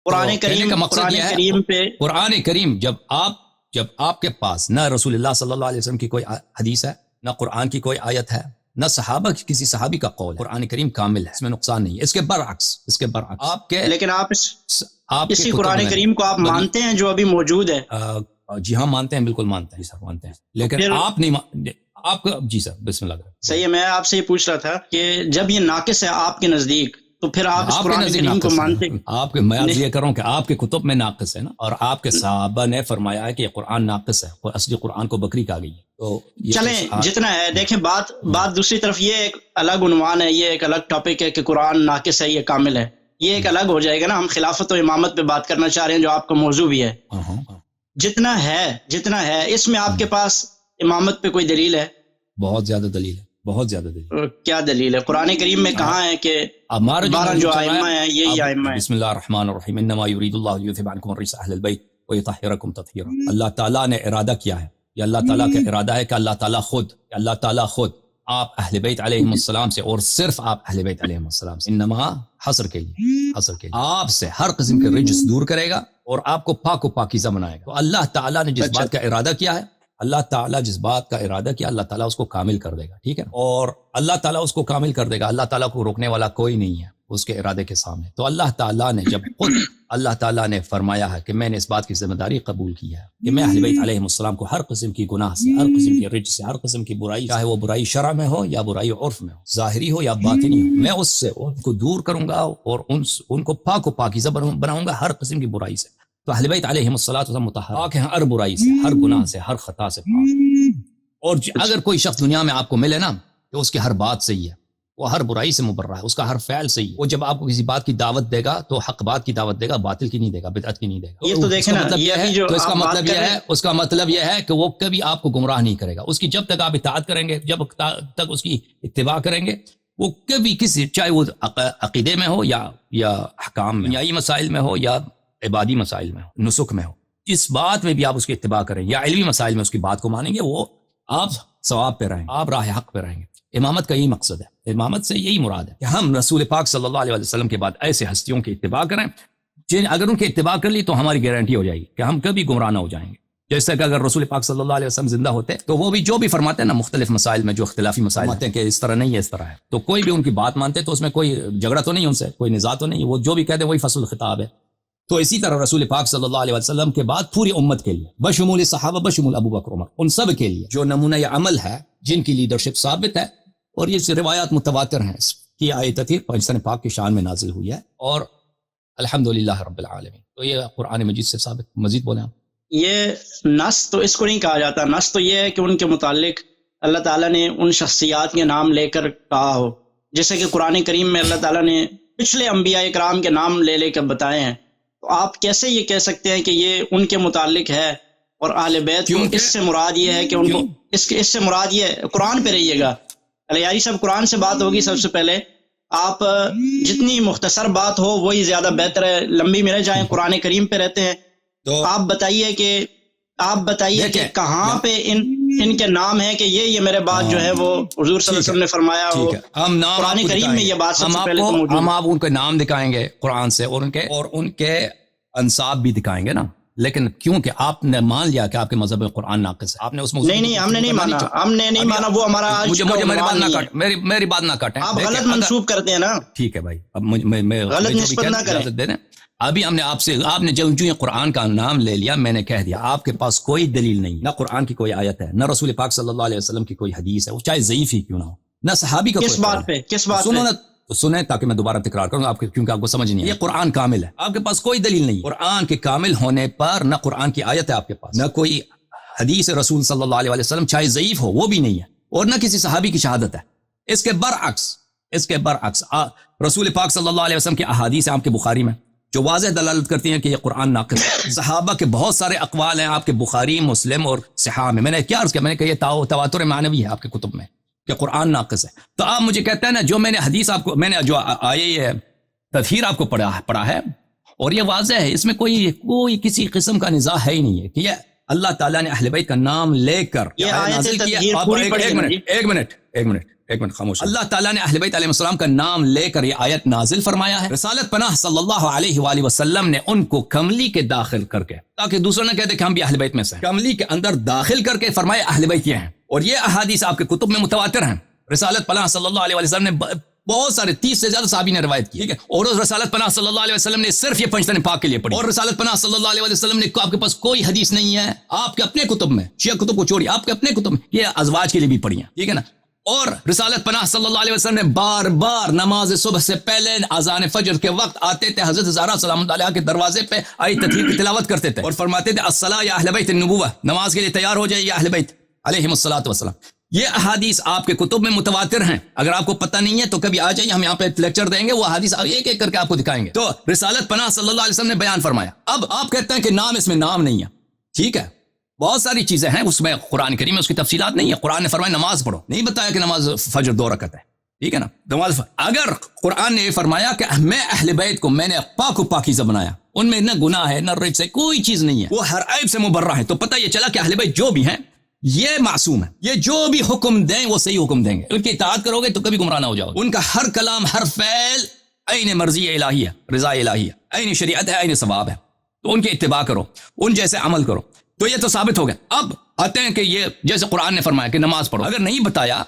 قرآن کریم کا مقصد یہ کریم پہ قرآن کریم جب آپ کے پاس نہ رسول اللہ صلی اللہ علیہ وسلم کی کوئی حدیث ہے، نہ قرآن کی کوئی آیت ہے، نہ صحابہ کی کسی صحابی کا قول ہے، قرآن کریم کامل ہے، اس میں نقصان نہیں ہے۔ اس کے برعکس آپ کے لیکن آپ اسی قرآن کریم کو آپ مانتے ہیں جو ابھی موجود ہے؟ جی ہاں مانتے ہیں، بالکل مانتے ہیں سر، مانتے ہیں، لیکن آپ نہیں آپ جی سر بسم اللہ۔ صحیح ہے، میں آپ سے یہ پوچھ رہا تھا کہ جب یہ ناقص ہے آپ کے نزدیک تو پھر آپ اس قرآن کریم کو مانتے؟ آپ کے میں یہ کروں کہ آپ کے کتب میں ناقص ہے نا، اور آپ کے صحابہ نے فرمایا ہے کہ یہ قرآن ناقص ہے، اور اصلی قرآن کو بکری کہا گئی ہے۔ تو چلیں جتنا ہے دیکھیں، بات دوسری طرف یہ ایک الگ عنوان ہے، یہ ایک الگ ٹاپک ہے کہ قرآن ناقص ہے یہ کامل ہے، یہ ایک الگ ہو جائے گا نا۔ ہم خلافت و امامت پہ بات کرنا چاہ رہے ہیں جو آپ کا موضوع بھی ہے۔ جتنا ہے اس میں آپ کے پاس امامت پہ کوئی دلیل ہے؟ بہت زیادہ دلیل ہے، بہت زیادہ دلیل۔ کیا دلیل ہے؟ قرآن کریم میں کہاں ہے کہ ہمارا جو ائمہ ہیں یہی ائمہ ہیں؟ بسم اللہ الرحمن الرحیم، انما یرید اللہ لیذهب عنکم الرجس اہل البیت ویطہرکم تطہیرا۔ اللہ تعالیٰ نے ارادہ کیا ہے، یہ اللہ تعالیٰ کا ارادہ ہے کہ اللہ تعالیٰ خود آپ اہل بیت علیہ السلام سے، اور صرف آپ اہل بیت علیہ السلام سے، انما حصر کے لیے آپ سے ہر قسم کے رجس دور کرے گا اور آپ کو پاک و پاکیزہ بنائے گا۔ تو اللہ تعالیٰ نے جس بات کا ارادہ کیا ہے، اللہ تعالیٰ جس بات کا ارادہ کیا، اللہ تعالیٰ اس کو کامل کر دے گا، ٹھیک ہے، اور اللہ تعالیٰ اس کو کامل کر دے گا۔ اللہ تعالیٰ کو روکنے والا کوئی نہیں ہے اس کے ارادے کے سامنے۔ تو اللہ تعالیٰ نے جب خود اللہ تعالیٰ نے فرمایا ہے کہ میں نے اس بات کی ذمہ داری قبول کی ہے کہ میں اہل بیت علیہ السلام کو ہر قسم کی گناہ سے، ہر قسم کی رجس سے، ہر قسم کی برائی، چاہے وہ برائی شرع میں ہو یا برائی عرف میں ہو، ظاہری ہو یا باطنی ہو، میں اس سے ان کو دور کروں گا اور ان کو پاک و پاکیزہ بناؤں گا ہر قسم کی برائی سے۔ تو اہل بیت علیہ الصلوۃ مطہر پاک ہیں ہر برائی سے، ہر گناہ سے، ہر خطا سے پاک۔ اور اگر کوئی شخص دنیا میں آپ کو ملے نا تو اس کی ہر بات صحیح ہے، وہ ہر برائی سے مبرہ ہے، اس کا ہر فعل صحیح ہے، وہ جب آپ کو کسی بات کی دعوت دے گا تو حق بات کی دعوت دے گا، باطل کی نہیں دے گا، بدعت کی نہیں دے گا۔ یہ تو دیکھیں نا، اس کا مطلب یہ ہے کہ وہ کبھی آپ کو گمراہ نہیں کرے گا، اس کی جب تک آپ اطاعت کریں گے، جب تک اس کی اتباع کریں گے، وہ کبھی کسی، چاہے وہ عقیدے میں ہو یا احکام میں، دنیائی مسائل میں ہو یا عبادی مسائل میں ہو، نسک میں ہو، جس بات میں بھی آپ اس کی اتباع کریں یا علمی مسائل میں اس کی بات کو مانیں گے، وہ آپ ثواب پہ رہیں گے، آپ راہ حق پہ رہیں گے۔ امامت کا یہی مقصد ہے، امامت سے یہی مراد ہے کہ ہم رسول پاک صلی اللہ علیہ وسلم کے بعد ایسے ہستیوں کی اتباع کریں جن اگر ان کی اتباع کر لی تو ہماری گارنٹی ہو جائے گی کہ ہم کبھی گمراہ نہ ہو جائیں گے۔ جیسے کہ اگر رسول پاک صلی اللہ علیہ وسلم زندہ ہوتے تو وہ بھی جو بھی فرماتے ہیں نا، مختلف مسائل میں جو اختلافی مسائل ہوتے ہیں کہ اس طرح نہیں ہے، اس طرح ہے، تو کوئی بھی ان کی بات مانتے تو اس میں کوئی جھگڑا تو نہیں، ان سے کوئی نزاع تو نہیں، وہ جو بھی کہتے ہیں وہی فصل الخطاب ہے۔ تو اسی طرح رسول پاک صلی اللہ علیہ وسلم کے بعد پوری امت کے لیے، بشمول صحابہ، بشمول ابو بکر عمر، ان سب کے لیے جو نمونہ عمل ہے، جن کی لیڈرشپ ثابت ہے، اور یہ روایات متواتر ہیں، اس کی آیت تطہیر پاکستان پاک کی شان میں نازل ہوئی ہے، اور الحمدللہ رب العالمین۔ تو یہ قرآن مجید سے ثابت۔ مزید بولیں آپ۔ یہ نص تو اس کو نہیں کہا جاتا، نص تو یہ ہے کہ ان کے متعلق اللہ تعالیٰ نے ان شخصیات کے نام لے کر کہا ہو، جیسے کہ قرآن کریم میں اللہ تعالیٰ نے پچھلے انبیاء کرام کے نام لے کر بتائے ہیں۔ تو آپ کیسے یہ کہہ سکتے ہیں کہ یہ ان کے متعلق ہے، اور اہل بیت کو اس سے مراد یہ ہے کہ ان کو اس سے مراد یہ ہے؟ قرآن پہ رہیے گا علیاری صاحب، قرآن سے بات ہوگی سب سے پہلے۔ آپ جتنی مختصر بات ہو وہی زیادہ بہتر ہے، لمبی میں نہ جائیں، قرآن کریم پہ رہتے ہیں۔ تو آپ بتائیے کہ کہاں پہ ان کے نام ہے کہ یہ میرے بات جو ہے وہ حضور صلی اللہ علیہ وسلم نے فرمایا ہو، قرآن کریم میں یہ بات سب سے پہلے تو موجود ہے۔ ہم آپ ان کے نام دکھائیں گے قرآن سے، اور ان کے انساب بھی دکھائیں گے نا، لیکن کیونکہ آپ نے مان لیا کہ آپ کے مذہب میں قرآن ناقص ہے، آپ نے اس موضوع نہیں ہم نے نہیں مانا، وہ ہمارا میری بات نہ کاٹیں، آپ غلط منسوب کرتے ہیں نا۔ ٹھیک ہے بھائی، اب میں غلط نسبت نہ کریں۔ ابھی ہم نے آپ نے جو یہ قرآن کا نام لے لیا، میں نے کہہ دیا آپ کے پاس کوئی دلیل نہیں، نہ قرآن کی کوئی آیت ہے، نہ رسول پاک صلی اللہ علیہ وسلم کی کوئی حدیث ہے، وہ چاہے ضعیف ہی کیوں نہ ہو، نہ صحابی کا کس بات پہ سنیں تاکہ میں دوبارہ تکرار کروں آپ کیونکہ آپ کو سمجھ نہیں ہے۔ یہ قرآن کامل ہے، آپ کے پاس کوئی دلیل نہیں، قرآن کے کامل ہونے پر نہ قرآن کی آیت ہے آپ کے پاس، نہ کوئی حدیث رسول صلی اللہ علیہ وسلم چاہے ضعیف ہو وہ بھی نہیں ہے، اور نہ کسی صحابی کی شہادت ہے۔ اس کے برعکس رسول پاک صلی اللہ علیہ وسلم کی احادیث ہیں آپ کے بخاری میں جو واضح دلالت کرتی ہیں کہ یہ قرآن ناقص ہے۔ صحابہ کے بہت سارے اقوال ہیں آپ کے بخاری، مسلم اور صحاح میں۔ میں نے کیا عرض کیا، میں نے کہا یہ تواتر معنوی ہے آپ کے کتب میں کہ قرآن ناقص ہے۔ تو آپ مجھے کہتے ہیں نا، جو میں نے حدیث آپ کو، میں نے جو آئے تطہیر آپ کو پڑھا ہے، اور یہ واضح ہے، اس میں کوئی کسی قسم کا نزاع ہے ہی نہیں ہے کہ یہ اللہ تعالیٰ نے اہل بیت کا نام لے کر یہ آیت تطہیر پوری پڑھی۔ ایک منٹ ایک منٹ خاموش. اللہ تعالیٰ نے اہل بیت علیہ السلام کا نام لے کر یہ آیت نازل فرمایا ہے. رسالت پناہ صلی اللہ علیہ وآلہ وسلم نے ان کو کملی کے داخل کر کے, تاکہ دوسروں نہ کہتے کہ ہم بھی اہل بیت میں سے ہیں, کملی کے اندر داخل کر کے فرمایا اہل بیت یہ ہیں. اور یہ احادیث آپ کے کتب میں متواتر ہیں. رسالت پناہ صلی اللہ علیہ وسلم نے بہت سارے 30 سے زیادہ صحابی نے روایت کی, ٹھیک ہے. اور اس رسالت پناہ صلی اللہ علیہ وسلم نے صرف یہ پنجتن پاک کے لیے پڑھی. اور رسالت پناہ صلی اللہ علیہ وسلم نے آپ کے پاس کوئی حدیث نہیں ہے آپ کے اپنے کتب میں, شیعہ کتب کو چھوڑی, آپ کے اپنے کتب میں یہ ازواج کے لیے بھی پڑھی ہیں, ٹھیک ہے نا. اور رسالت پناہ صلی اللہ علیہ وسلم نے بار بار نماز صبح سے پہلے اذان فجر کے وقت آتے تھے, حضرت زہرا سلام اللہ علیہا کے دروازے پہ آیت تطہیر کی تلاوت کرتے تھے اور فرماتے تھے الصلاۃ یا اہل بیت النبوہ, نماز کے لیے تیار ہو جائے یا اہل بیت علیہم الصلاۃ والسلام. یہ احادیث آپ کے کتب میں متواتر ہیں. اگر آپ کو پتہ نہیں ہے تو کبھی آ جائیے, ہم یہاں پہ لیکچر دیں گے, وہ احادیث ایک ایک کر کے آپ کو دکھائیں گے. تو رسالت پناہ صلی اللہ علیہ وسلم نے بیان فرمایا. اب آپ کہتے ہیں کہ نام, اس میں نام نہیں ہے, ٹھیک ہے. بہت ساری چیزیں ہیں اس میں, قرآن کریم میں اس کی تفصیلات نہیں ہے. قرآن نے فرمایا نماز پڑھو, نہیں بتایا کہ نماز فجر 2 رکعت ہے, ٹھیک ہے نا. نماز اگر قرآن نے یہ فرمایا کہ میں اہل بیت کو میں نے پاک و پاکیزہ بنایا, ان میں نہ گناہ ہے نہ رجس سے کوئی چیز نہیں ہے, وہ ہر عیب سے مبرہ ہے, تو پتہ یہ چلا کہ اہل بیت جو بھی ہیں یہ معصوم ہے. یہ جو بھی حکم دیں وہ صحیح حکم دیں گے, ان کی اطاعت کرو گے تو کبھی گمراہ نہ ہو جاؤ گے. ان کا ہر کلام ہر فعل عین مرضی الہی ہے, رضا الہی ہے, عین شریعت ہے, عین ثواب ہے. تو ان کی اتباع کرو, ان جیسے عمل کرو, تو یہ تو ثابت ہو گیا. اب آتے ہیں کہ یہ جیسے قرآن نے فرمایا کہ نماز پڑھو, اگر نہیں بتایا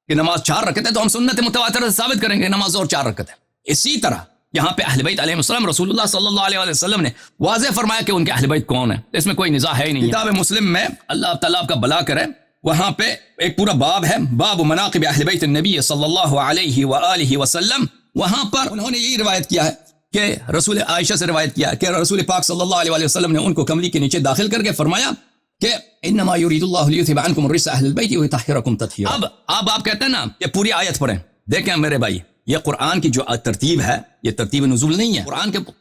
کہ نماز 4 رکعت ہے تو ہم سنت متواتر سے ثابت کریں گے نماز اور 4 رکعت ہے. اسی طرح یہاں پہ اہل بیت علیہ السلام رسول اللہ صلی اللہ علیہ وسلم نے واضح فرمایا کہ ان کے اہل بیت کون ہیں, اس میں کوئی نزاع ہے ہی نہیں. کتاب مسلم میں اللہ تعالیٰ آپ کا بلا کرے, وہاں پہ ایک پورا باب ہے, باب مناقب اہل بیت النبی صلی اللہ علیہ وآلہ وسلم. وہاں پر انہوں نے یہی روایت کیا ہے کہ رسول عائشہ سے روایت کیا کہ رسول پاک صلی اللہ علیہ وسلم نے ان کو کملی کے نیچے داخل کر کے فرمایا کہ انما یرید اللہ لیذھب عنکم الرجس اہل البیت ویطہرکم تطہیرا. اب آپ کہتے ہیں نا کہ پوری آیت پڑھیں. دیکھیں میرے بھائی, یہ قرآن کی جو ترتیب ہے یہ ترتیب نزول نہیں ہے.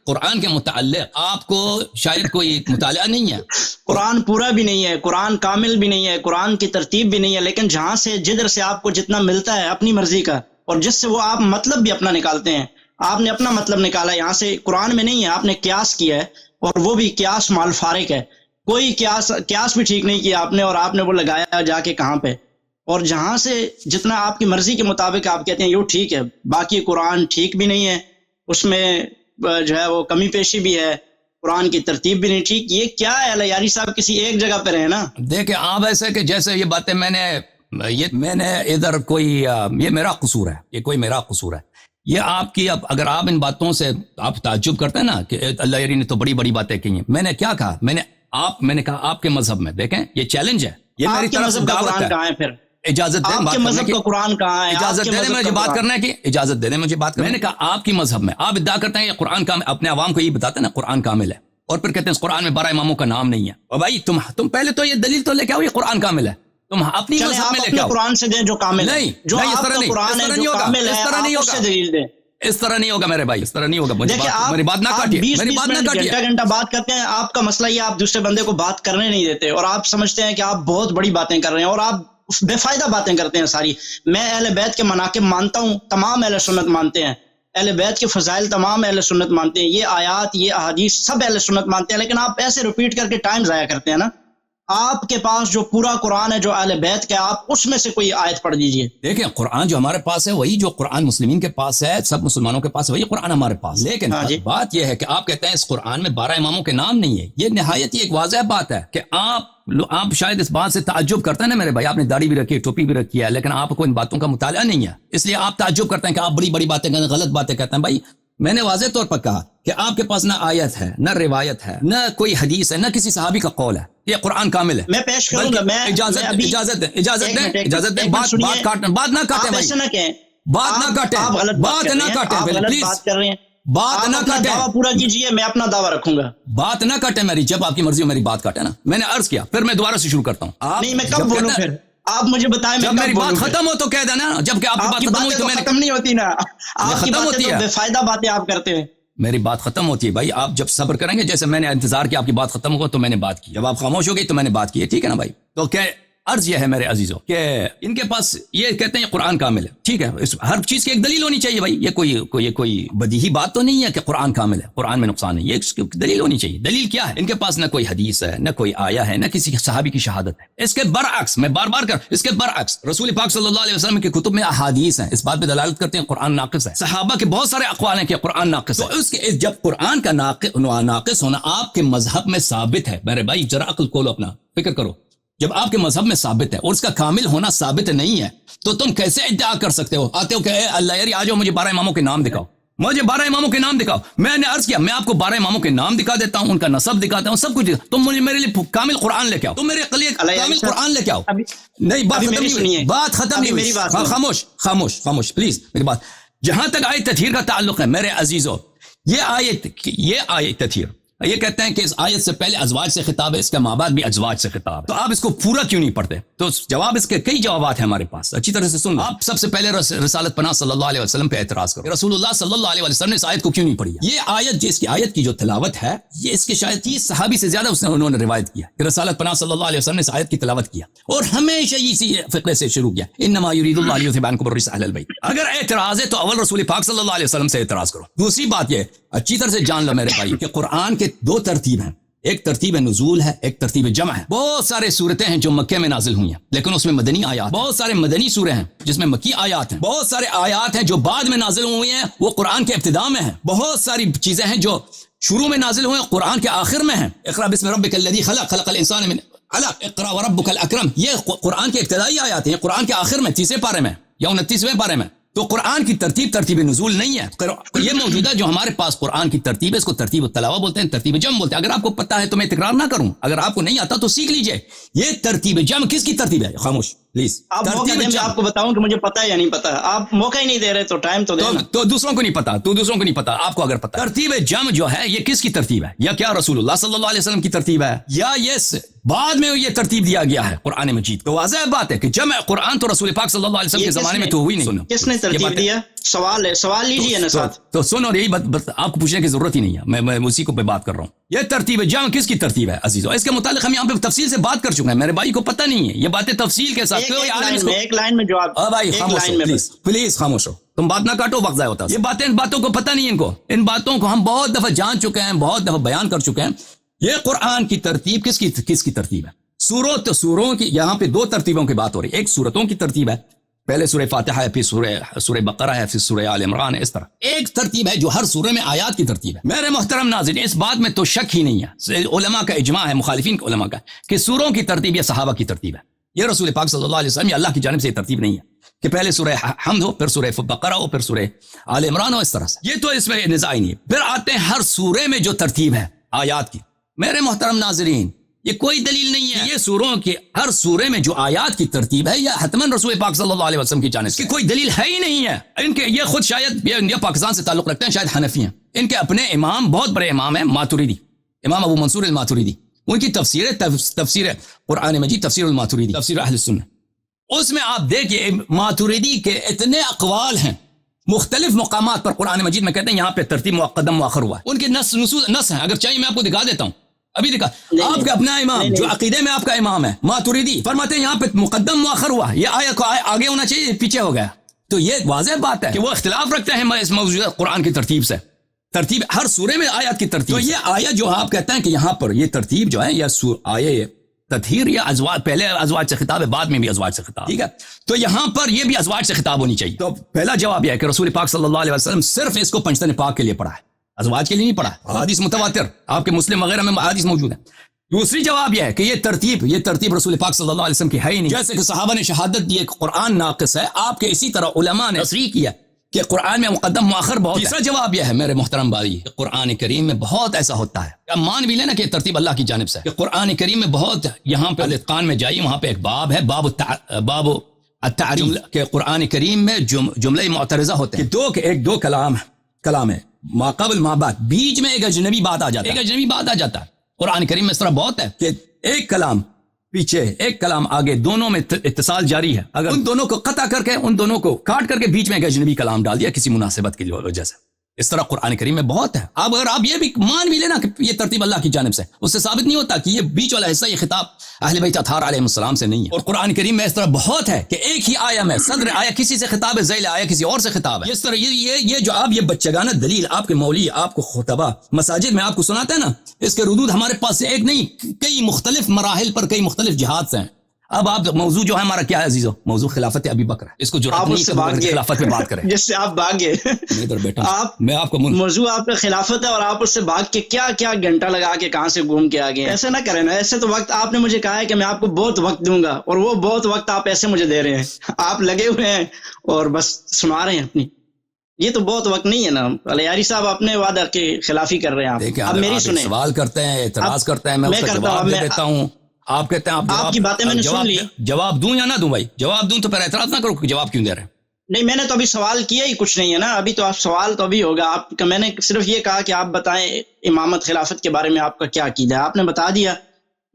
قرآن کے متعلق آپ کو شاید کوئی مطالعہ نہیں ہے. قرآن پورا بھی نہیں ہے, قرآن کامل بھی نہیں ہے, قرآن کی ترتیب بھی نہیں ہے, لیکن جہاں سے جدھر سے آپ کو جتنا ملتا ہے اپنی مرضی کا, اور جس سے وہ آپ مطلب بھی اپنا نکالتے ہیں, آپ نے اپنا مطلب نکالا, یہاں سے قرآن میں نہیں ہے, آپ نے قیاس کیا ہے, اور وہ بھی قیاس مال فارق ہے. کوئی قیاس بھی ٹھیک نہیں کیا آپ نے, اور آپ نے وہ لگایا جا کے کہاں پہ. اور جہاں سے جتنا آپ کی مرضی کے مطابق آپ کہتے ہیں یہ ٹھیک ہے, باقی قرآن ٹھیک بھی نہیں ہے, اس میں جو ہے وہ کمی پیشی بھی ہے, قرآن کی ترتیب بھی نہیں ٹھیک. یہ کیا ہے یاری صاحب, کسی ایک جگہ پہ رہے نا. دیکھیں آپ ایسے کہ جیسے یہ باتیں میں نے ادھر کوئی یہ میرا قصور ہے, یہ کوئی میرا قصور ہے. یہ آپ کی, اب اگر آپ ان باتوں سے آپ تعجب کرتے ہیں نا کہ اللہ یاری نے تو بڑی بڑی باتیں کی ہیں. میں نے کیا کہا, میں نے کہا آپ کے مذہب میں, دیکھیں یہ چیلنج ہے, یہ میری طرف سے دعوت ہے. کہاں ہے پھر اجازت دیں آپ کے مذہب کا قرآن کہاں ہے, اجازت دے دیں مجھے بات کرنے کی, اجازت دے دیں مجھے بات کرنے. میں نے کہا آپ کی مذہب میں آپ ادعا کرتے ہیں یہ قرآن کامل, اپنے عوام کو یہ بتاتے ہیں نا قرآن کامل ہے, اور پھر کہتے ہیں اس قرآن میں 12 اماموں کا نام نہیں ہے. اور بھائی تم پہلے تو یہ دلیل تو لے کے آؤ یہ قرآن کامل ہے, تم اپنی مذہب میں لے کے آؤ. قرآن سے دیں جو کامل ہے, جو آپ کا قرآن ہے جو کامل ہے, آپ اس سے دلیل دیں. اس طرح نہیں ہوگا میرے بھائی, اس طرح نہیں ہوگا. میری بات نہ کاٹیے, میری بات نہ کاٹیے. گھنٹہ بات کرتے ہیں, آپ کا مسئلہ یہ آپ دوسرے بندے کو بات کرنے نہیں دیتے, اور آپ سمجھتے ہیں کہ آپ بہت بڑی باتیں کر رہے ہیں, اور آپ بے فائدہ باتیں کرتے ہیں ساری. میں اہل بیت کے مناقب مانتا ہوں, تمام اہل سنت مانتے ہیں, اہل بیت کے فضائل تمام اہل سنت مانتے ہیں, یہ آیات یہ احادیث سب اہل سنت مانتے ہیں, لیکن آپ ایسے ریپیٹ کر کے ٹائم ضائع کرتے ہیں نا. آپ کے پاس جو پورا قرآن ہے جو اہل بیت کا, آپ اس میں سے کوئی آیت پڑھ دیجئے. دیکھیں قرآن جو ہمارے پاس ہے وہی جو قرآن مسلمین کے پاس ہے, سب مسلمانوں کے پاس وہی قرآن ہمارے پاس. لیکن بات یہ ہے کہ آپ کہتے ہیں اس قرآن میں 12 اماموں کے نام نہیں ہے. یہ نہایت ہی ایک واضح بات ہے کہ آپ شاید اس بات سے تعجب کرتے ہیں نا میرے بھائی, آپ نے داڑھی بھی رکھی ہے, ٹوپی بھی رکھی ہے, لیکن آپ کو ان باتوں کا مطالعہ نہیں ہے, اس لیے آپ تعجب کرتے ہیں کہ آپ بڑی بڑی باتیں کرتے ہیں, غلط باتیں کہتے ہیں. بھائی میں نے واضح طور پر کہا کہ آپ کے پاس نہ آیت ہے, نہ روایت ہے, نہ کوئی حدیث ہے, نہ کسی صحابی کا قول ہے, یہ قرآن کامل ہے. میں پیش کروں گا, میں اجازت دیں, بات نہ کاٹیں, بات نہ کاٹیں, بات نہ کاٹیں, پلیز بات نہ کاٹیں, دعویٰ پورا کیجئے, میں اپنا دعویٰ رکھوں گا. بات نہ کاٹیں میری, جب آپ کی مرضی ہو میری بات کاٹیں نا. میں نے عرض کیا, پھر میں دوبارہ سے شروع کرتا ہوں. نہیں میں کب بولوں پھر, آپ مجھے بتائیں جب میری بات ختم ہو تو کہہ دینا, جب کہ آپ کی بات ختم ہوئی تو میں ختم نہیں ہوتی نا, آپ کی باتیں تو بے فائدہ باتیں آپ کرتے ہیں. میری بات ختم ہوتی ہے بھائی, آپ جب صبر کریں گے, جیسے میں نے انتظار کیا آپ کی بات ختم ہوگا تو میں نے بات کی, جب آپ خاموش ہو گئی تو میں نے بات کی ہے, ٹھیک ہے نا بھائی. تو کہ عرض یہ ہے میرے عزیزوں کہ ان کے پاس یہ کہتے ہیں قرآن کامل ہے. ٹھیک ہے, ہر چیز کی ایک دلیل ہونی چاہیے بھائی. یہ کوئی بدیہی بات تو نہیں ہے کہ قرآن کامل ہے, قرآن میں نقصان ہے. یہ اس کی دلیل ہونی چاہیے. دلیل کیا ہے؟ ان کے پاس نہ کوئی حدیث ہے, نہ کوئی آیا ہے, نہ کسی صحابی کی شہادت ہے. اس کے برعکس, میں بار بار اس کے برعکس رسول پاک صلی اللہ علیہ وسلم کے کتب میں احادیث ہیں, اس بات پہ دلالت کرتے ہیں قرآن ناقص ہے. صحابہ کے بہت سارے اقوال ہیں کہ قرآن ناقص ہے. تو اس کے جب قرآن کا ناقص ہونا آپ کے مذہب میں ثابت ہے, میرے بھائی ذرا عقل کھولو, اپنا فکر کرو. جب آپ کے مذہب میں ثابت ہے اور اس کا کامل ہونا ثابت نہیں ہے, تو تم کیسے ادعا کر سکتے ہو؟ آتے ہو کہ اے اللہ یاری آ جاؤ, مجھے 12 اماموں کے نام دکھاؤ, مجھے 12 اماموں کے نام دکھاؤ. میں نے عرض کیا میں آپ کو 12 اماموں کے نام دکھا دیتا ہوں, ان کا نسب دکھاتا ہوں, سب کچھ. تم مجھے میرے لیے کامل قرآن لے کے آؤ, تم میرے لیے کامل قرآن لے کے آؤ. نہیں, بات ختم نہیں ہوئی, بات ختم نہیں ہوئی. خاموش خاموش خاموش پلیز میری بات. جہاں تک آیت تطہیر کا تعلق ہے میرے عزیزو, یہ آیت تطہیر یہ کہتے ہیں کہ اس آیت سے پہلے ازواج سے خطاب ہے, اس کے ماں باپ بھی ازواج سے خطاب ہے. تو آپ اس کو پورا کیوں نہیں پڑھتے؟ تو جواب اس کے کئی جوابات ہیں ہمارے پاس, اچھی طرح سے سن. آپ سب سے پہلے رسالت پناہ صلی اللہ علیہ وسلم پہ اعتراض کرو. رسول اللہ صلی اللہ علیہ وسلم نے اس آیت کو کیوں نہیں پڑھی؟ یہ آیت جس کی آیت کی جو تلاوت ہے, یہ اس کے شاید 30 صحابی سے زیادہ انہوں نے روایت کیا کہ رسالت پناہ صلی اللہ علیہ وسلم نے اس آیت کی تلاوت کیا, اور ہمیشہ اسی فقرے سے شروع کیا, انما یرید اللہ لیذھب عنکم الرجس اہل البیت. اگر اعتراض ہے تو اول رسول پاک صلی اللہ علیہ وسلم سے اعتراض کرو. دوسری بات یہ اچھی طرح سے جان لو میرے بھائی کہ قرآن کے 2 ترتیب ہیں, ایک ترتیب نزول ہے, ایک ترتیب جمع ہے. بہت سارے صورتیں ہیں جو مکے میں نازل ہوئی ہیں, لیکن اس میں مدنی آیات, بہت سارے مدنی سورے ہیں جس میں مکی آیات ہیں. بہت سارے آیات ہیں جو بعد میں نازل ہوئی ہیں, وہ قرآن کے ابتداء میں ہیں. بہت ساری چیزیں ہیں جو شروع میں نازل ہوئے ہیں, قرآن کے آخر میں ہیں. اقرا بسم ربک الذی خلق, خلق الانسان من علق, اقرا وربک الاکرم, یہ قرآن کے ابتدائی آیات ہیں, قرآن کے آخر میں 30 پارے میں یا 29ویں پارے میں. تو قرآن کی ترتیب نزول نہیں ہے. یہ موجودہ جو ہمارے پاس قرآن کی ترتیب ہے, اس کو ترتیب التلاوہ بولتے ہیں, ترتیب جمع بولتے ہیں. اگر آپ کو پتہ ہے تو میں تکرار نہ کروں, اگر آپ کو نہیں آتا تو سیکھ لیجئے. یہ ترتیب جمع کس کی ترتیب ہے؟ خاموش پلیز. آپ موقع دیں, میں آپ کو بتاؤں کہ مجھے پتہ ہے یا نہیں پتہ. آپ موقع ہی نہیں دے رہے تو ٹائم تو دیں. تو دوسروں کو نہیں پتا, آپ کو اگر پتہ. ترتیب جمع جو ہے یہ کس کی ترتیب ہے؟ یا کیا رسول اللہ صلی اللہ علیہ وسلم کی ترتیب ہے, یا یہ بعد میں یہ ترتیب دیا گیا ہے قرآن مجید؟ تو واضح بات ہے کہ جمع قرآن تو رسول پاک صلی اللہ علیہ وسلم کے زمانے میں تو ہوئی نہیں. کس نے ترتیب دیا؟ سوال لیجیے نا ساتھ. تو سنو, یہی بات آپ کو پوچھنے کی ضرورت ہی نہیں ہے, میں اسی کو پہ بات کر رہا ہوں. یہ ترتیب جمع کس کی ترتیب ہے عزیزو؟ اس کے متعلق ہم یہاں پہ تفصیل سے بات کر چکے ہیں, میرے بھائی کو پتہ نہیں ہے یہ باتیں تفصیل کے ساتھ. ایک لائن میں جواب. بھائی خاموش ہو پلیز خاموش ہو, تم بات نہ کاٹو, وقت ضائع ہوتا ہے. یہ باتوں کو پتہ نہیں ان باتوں کو ہم بہت دفعہ جان چکے ہیں, بہت دفعہ بیان کر چکے ہیں. یہ قرآن کی ترتیب کس کی ترتیب ہے؟ سوروں کی, یہاں پہ 2 ترتیبوں کی بات ہو رہی ہے. ایک سورتوں کی ترتیب ہے, پہلے سورہ فاتحہ ہے, پھر سورہ بقرہ ہے, پھر سورہ آل عمران ہے. اس طرح ایک ترتیب ہے جو ہر سورے میں آیات کی ترتیب ہے. میرے محترم ناظرین, اس بات میں تو شک ہی نہیں ہے, علماء کا اجماع ہے, مخالفین کے علماء کا, کہ سوروں کی ترتیب یہ صحابہ کی ترتیب ہے. یہ رسول پاک صلی اللہ علیہ وسلم یا اللہ کی جانب سے یہ ترتیب نہیں ہے کہ پہلے سورہ حمد ہو, پھر سورہ بقرہ ہو, پھر سورہ آل عمران ہو. اس طرح سے یہ تو اس میں نزاع ہی نہیں ہے. پھر آتے ہیں ہر سورے میں جو ترتیب ہے آیات کی. میرے محترم ناظرین, یہ کوئی دلیل نہیں ہے. یہ سوروں کے ہر سورے میں جو آیات کی ترتیب ہے یہ حتماً رسول پاک صلی اللہ علیہ وسلم کی جانب سے, کوئی دلیل ہے ہی نہیں ہے. ان کے یہ خود شاید یہ پاکستان سے تعلق رکھتے ہیں, شاید حنفی ہیں. ان کے اپنے امام بہت بڑے امام ہیں, ماتوریدی, امام ابو منصور الماتوریدی. ان کی تفسیر قرآن مجید, تفسیر الماتوریدی, تفسیر اہل سنہ. اس میں آپ دیکھیے ماتوریدی کے اتنے اقوال ہیں مختلف مقامات پر قرآن مجید میں, کہتے ہیں یہاں پہ ترتیب مقدم مؤخر ہوا ہے. ان کے نص ہیں, اگر چاہیے میں آپ کو دکھا دیتا ہوں. ابھی دکھا, آپ کا اپنا امام جو عقیدے میں آپ کا امام ہے ماتوریدی, فرماتے ہیں یہاں پہ مقدم مؤخر ہوا, یہ آیت کو آگے ہونا چاہیے, پیچھے ہو گیا. تو یہ واضح بات ہے کہ وہ اختلاف رکھتے ہیں اس موجودہ قرآن کی ترتیب سے. ترتیب ہر سورے میں آیات کی ترتیب. تو یہ آیت جو آپ کہتے ہیں کہ یہاں پر یہ ترتیب جو ہے یہ آیے تطہیر یا ازواج, پہلے ازواج سے خطاب ہے, بعد میں بھی ازواج سے خطاب, ٹھیک ہے. تو یہاں پر یہ بھی ازواج سے خطاب ہونی چاہیے. تو پہلا جواب یہ ہے کہ رسول پاک صلی اللہ علیہ وسلم صرف اس کو پنجتن پاک کے لیے پڑھا ہے, ازواج کے لیے نہیں پڑھا. حدیث متواتر آپ کے مسلم وغیرہ میں حدیث موجود ہے. دوسری جواب یہ ہے کہ یہ ترتیب رسول پاک صلی اللہ علیہ وسلم کی ہے ہی نہیں. جیسے کہ صحابہ نے شہادت دی کہ قرآن ناقص ہے, آپ کے اسی طرح علماء نے تصریح کیا کہ قرآن میں مقدم مؤخر بہت. تیسرا جواب یہ ہے میرے محترم بھائی کہ قرآن کریم میں بہت ایسا ہوتا ہے, اب مان بھی لینا کہ ترتیب اللہ کی جانب سے, کہ قرآن کریم میں بہت, یہاں پہ الاتقان میں جائیے, وہاں پہ ایک باب ہے, باب التعریف, کہ قرآن کریم میں جملے معترضہ ہوتے ہیں کہ دو کلام ہے, ما قبل ما بعد, بیچ میں ایک اجنبی بات آ جاتا ہے. قرآن کریم میں اس طرح بہت ہے کہ ایک کلام پیچھے ایک کلام آگے, دونوں میں اتصال جاری ہے. اگر ان دونوں کو قطع کر کے, ان دونوں کو کاٹ کر کے بیچ میں ایک اجنبی کلام ڈال دیا کسی مناسبت کی وجہ سے, اس طرح قرآن کریم میں بہت ہے. اب اگر آپ یہ بھی مان بھی لینا کہ یہ ترتیب اللہ کی جانب سے، اس سے ثابت نہیں ہوتا کہ یہ بیچ والا حصہ یہ خطاب اہل بیت اطہار علیہ السلام سے نہیں ہے. اور قرآن کریم میں اس طرح بہت ہے کہ ایک ہی آیا میں صدر آیا کسی سے خطاب ہے، ذیل آیا کسی اور سے خطاب ہے. اس طرح یہ جو آپ یہ بچگانہ دلیل آپ کے مولوی آپ کو خطبہ مساجد میں آپ کو سناتے ہیں نا، اس کے ردود ہمارے پاس ایک نہیں، کئی مختلف مراحل پر کئی مختلف جہاد سے ہیں. اب آپ موضوع جو ہے ہمارا کیا ہے عزیزو؟ موضوع خلافت ابی بکر ہے. اس کو جرأت نہیں ہے کہ خلافت میں بات کریں جس سے آپ بھاگے. ادھر بیٹا میں آپ کو موضوع آپ کا خلافت ہے اور آپ اس سے بھاگ کے کیا کیا گھنٹہ لگا کے کہاں سے گھوم کے آگے. ایسے نہ کریں نا، ایسے تو وقت آپ نے مجھے کہا ہے کہ میں آپ کو بہت وقت دوں گا، اور وہ بہت وقت آپ ایسے مجھے دے رہے ہیں. آپ لگے ہوئے ہیں اور بس سنا رہے ہیں اپنی. یہ تو بہت وقت نہیں ہے نا علیاری صاحب، اپنے وعدہ کی خلافی کر رہے ہیں آپ. اب میری سنیں، سوال کرتے ہیں، اعتراض کرتے ہیں، میں اس کا جواب دے دیتا ہوں. آپ کہتے ہیں آپ کی باتیں میں نے سن لی. جواب دوں یا نہ دوں؟ بھائی جواب دوں تو پھر اعتراض نہ کرو کہ جواب کیوں دے رہے ہیں. نہیں، میں نے تو ابھی سوال کیا ہی کچھ نہیں ہے نا. ابھی تو آپ سوال تو ابھی ہوگا آپ کا. میں نے صرف یہ کہا کہ آپ بتائیں امامت خلافت کے بارے میں آپ کا کیا عقیدہ ہے. آپ نے بتا دیا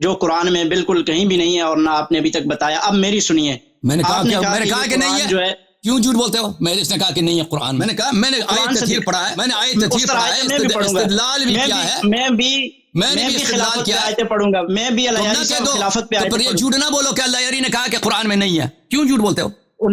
جو قرآن میں بالکل کہیں بھی نہیں ہے، اور نہ آپ نے ابھی تک بتایا. اب میری سنیے. میں نے کہا کہ نہیں ہے. جو ہے کیوں جھوٹ بولتے ہو؟ میں نے کہا کہ نہیں ہے قرآن. میں نے کہا میں نے آیت تطہیر پڑھا ہے، میں نے آیت تطہیر پڑھا ہے، استدلال بھی کیا ہے. میں نے بھی استدلال کیا ہے. پڑھوں گا میں بھی اللہ خلافت پہ آیت. پر یہ جھوٹ نہ بولو کہ اللہ یاری نے کہا کہ قرآن میں نہیں ہے. کیوں جھوٹ بولتے ہو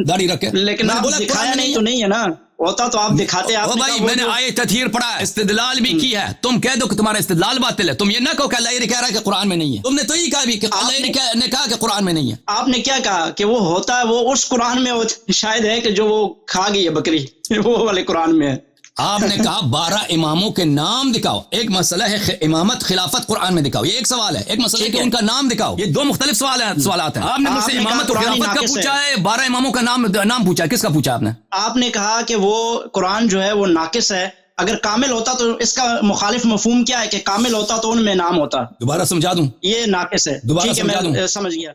داڑھی رکھ کے؟ لیکن آپ دکھایا نہیں تو نہیں ہے نا. ہوتا تو آپ دکھاتے. آپ بھائی میں نے آیت تطہیر پڑھا ہے، استدلال بھی کی ہے. تم کہہ دو کہ تمہارا استدلال باطل ہے. تم یہ نہ کہو کہ اللہ یہ کہہ رہا ہے کہ قرآن میں نہیں ہے. تم نے تو یہ کہا بھی کہ اللہ نے کہا کہ قرآن میں نہیں ہے. آپ نے کیا کہا کہ وہ ہوتا ہے، وہ اس قرآن میں شاید ہے کہ جو وہ کھا گئی ہے بکری، وہ والے قرآن میں ہے. آپ نے کہا 12 اماموں کے نام دکھاؤ. ایک مسئلہ ہے امامت خلافت قرآن میں دکھاؤ، یہ ایک سوال ہے. ایک مسئلہ ہے کہ ان کا نام دکھاؤ. یہ دو مختلف سوالات ہیں. آپ نے مجھ سے امامت اور خلافت کا پوچھا ہے، 12 اماموں کا نام پوچھا ہے. کس کا پوچھا آپ نے؟ آپ نے کہا کہ وہ قرآن جو ہے وہ ناقص ہے. اگر کامل ہوتا تو اس کا مخالف مفہوم کیا ہے کہ کامل ہوتا تو ان میں نام ہوتا. دوبارہ سمجھا دوں؟ یہ ناقص ہے. دوبارہ سمجھا دوں؟ سمجھ گیا.